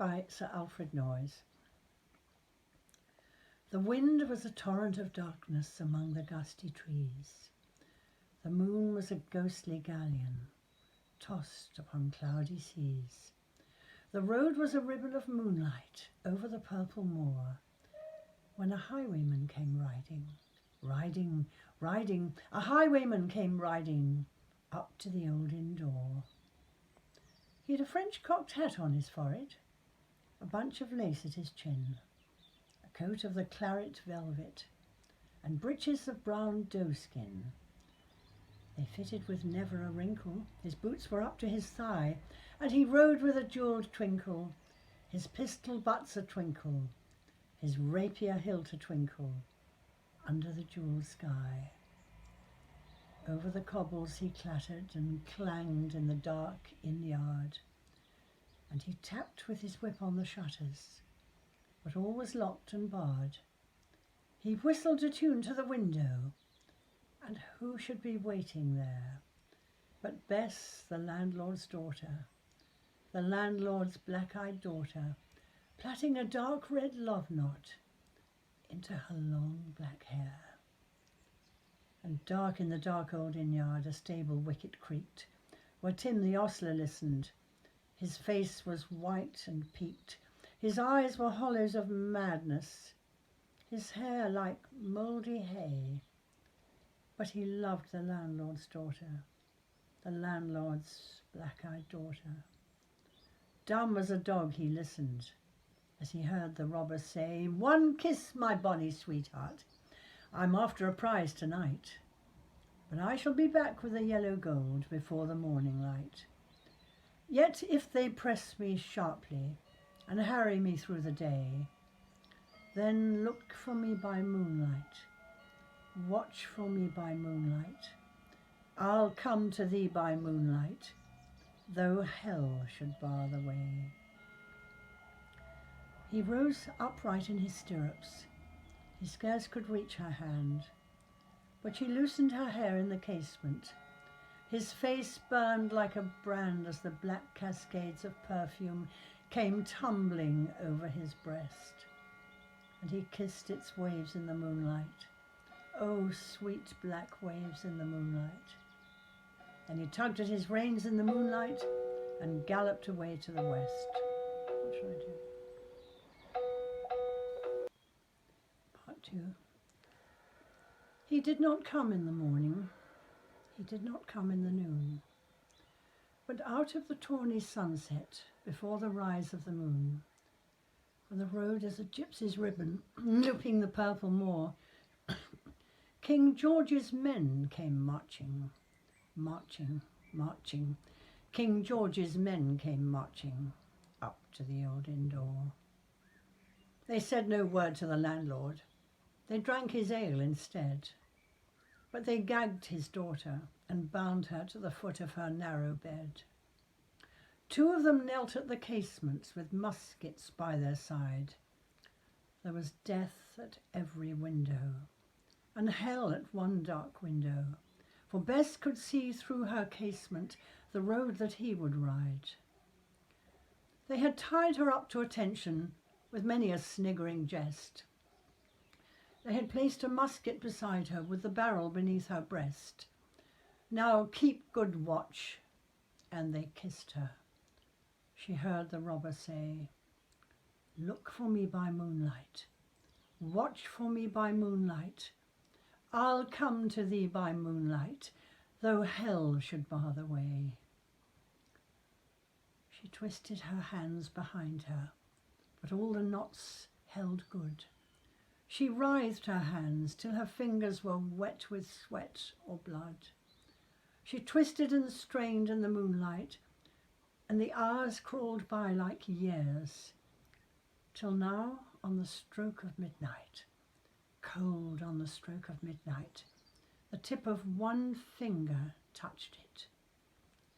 by Sir Alfred Noyes. The wind was a torrent of darkness among the gusty trees. The moon was a ghostly galleon, tossed upon cloudy seas. The road was a ribbon of moonlight over the purple moor, when a highwayman came riding, a highwayman came riding up to the old inn door. He had a French cocked hat on his forehead, a bunch of lace at his chin, a coat of the claret velvet, and breeches of brown doeskin. They fitted with never a wrinkle, his boots were up to his thigh, and he rode with a jewelled twinkle, his pistol butts a twinkle, his rapier hilt a twinkle, under the jewelled sky. Over the cobbles he clattered and clanged in the dark inn yard, and he tapped with his whip on the shutters, but all was locked and barred. He whistled a tune to the window, and who should be waiting there but Bess, the landlord's daughter, the landlord's black-eyed daughter, plaiting a dark red love knot into her long black hair. And dark in the dark old inn-yard a stable wicket creaked, where Tim the ostler listened. His face was white and peaked, his eyes were hollows of madness, his hair like mouldy hay. But he loved the landlord's daughter, the landlord's black-eyed daughter. Dumb as a dog he listened, as he heard the robber say, "One kiss, my bonny sweetheart. I'm after a prize tonight, but I shall be back with the yellow gold before the morning light. Yet if they press me sharply and harry me through the day, then look for me by moonlight, watch for me by moonlight. I'll come to thee by moonlight, though hell should bar the way." He rose upright in his stirrups. He scarce could reach her hand, but she loosened her hair in the casement. His face burned like a brand as the black cascades of perfume came tumbling over his breast, and he kissed its waves in the moonlight. Oh, sweet black waves in the moonlight. And he tugged at his reins in the moonlight and galloped away to the west. What shall I do? Part 2. He did not come in the morning, he did not come in the noon, but out of the tawny sunset before the rise of the moon, on the road as a gypsy's ribbon looping the purple moor, King George's men came marching, marching, marching. King George's men came marching up to the old inn door. They said no word to the landlord. They drank his ale instead. But they gagged his daughter and bound her to the foot of her narrow bed. Two of them knelt at the casements with muskets by their side. There was death at every window, and hell at one dark window, for Bess could see through her casement the road that he would ride. They had tied her up to attention with many a sniggering jest. They had placed a musket beside her with the barrel beneath her breast. "Now keep good watch," and they kissed her. She heard the robber say, "Look for me by moonlight, watch for me by moonlight. I'll come to thee by moonlight, though hell should bar the way." She twisted her hands behind her, but all the knots held good. She writhed her hands till her fingers were wet with sweat or blood. She twisted and strained in the moonlight, and the hours crawled by like years, till now, on the stroke of midnight, cold on the stroke of midnight, the tip of one finger touched it.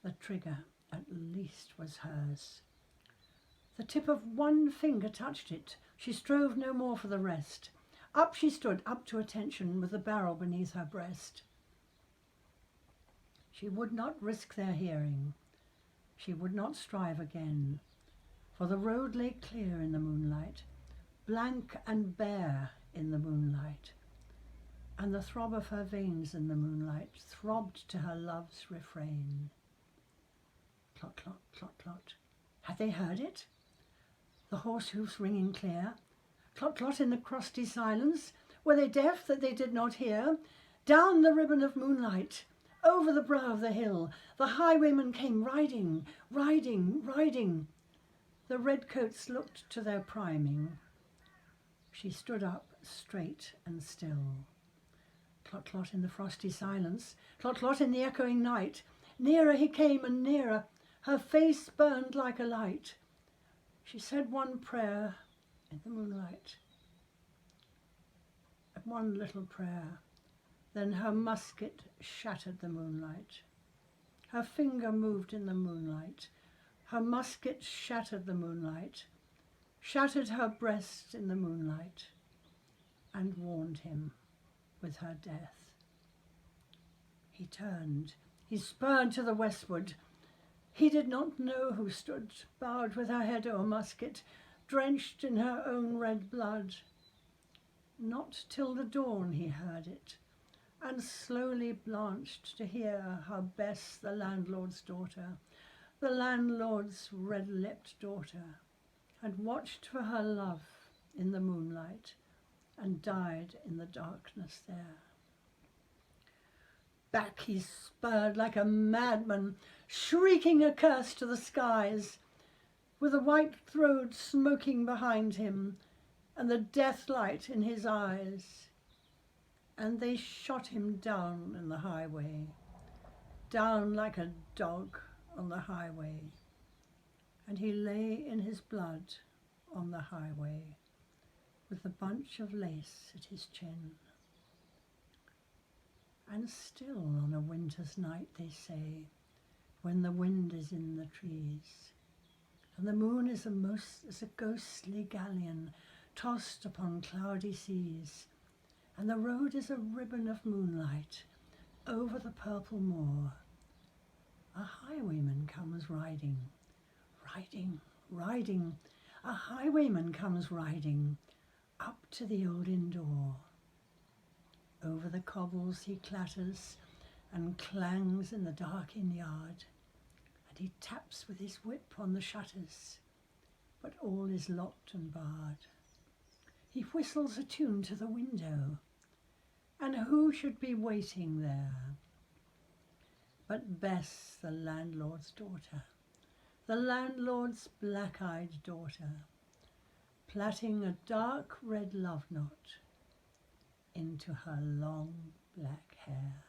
The trigger, at least, was hers. The tip of one finger touched it. She strove no more for the rest. Up she stood, up to attention, with the barrel beneath her breast. She would not risk their hearing. She would not strive again, For the road lay clear in the moonlight, blank and bare in the moonlight, and the throb of her veins in the moonlight throbbed to her love's refrain. Clot, clot, clot, clot. Had they heard it? The horse hoofs ringing clear. Clot, clot in the crusty silence. Were they deaf that they did not hear? Down the ribbon of moonlight, over the brow of the hill, the highwayman came riding, riding, riding. The redcoats looked to their priming. She stood up straight and still. Clot, clot in the frosty silence, clot, clot in the echoing night. Nearer he came and nearer. Her face burned like a light. She said one prayer in the moonlight, one little prayer. Then her musket shattered the moonlight. Her finger moved in the moonlight. Her musket shattered the moonlight, shattered her breast in the moonlight, and warned him with her death. He turned, he spurred to the westward. He did not know who stood, bowed with her head o'er musket, drenched in her own red blood. Not till the dawn he heard it, and slowly blanched to hear how Bess, the landlord's daughter, the landlord's red-lipped daughter, had watched for her love in the moonlight and died in the darkness there. Back he spurred like a madman, shrieking a curse to the skies, with the white road smoking behind him and the death light in his eyes. And they shot him down in the highway, down like a dog on the highway. And he lay in his blood on the highway, with the bunch of lace at his chin. And still on a winter's night, they say, when the wind is in the trees, and the moon is a ghostly galleon tossed upon cloudy seas, and the road is a ribbon of moonlight over the purple moor, a highwayman comes riding, riding, riding. A highwayman comes riding up to the old inn door. Over the cobbles he clatters and clangs in the dark inn yard, and he taps with his whip on the shutters, but all is locked and barred. He whistles a tune to the window, and who should be waiting there but Bess, the landlord's daughter, the landlord's black-eyed daughter, plaiting a dark red love knot into her long black hair.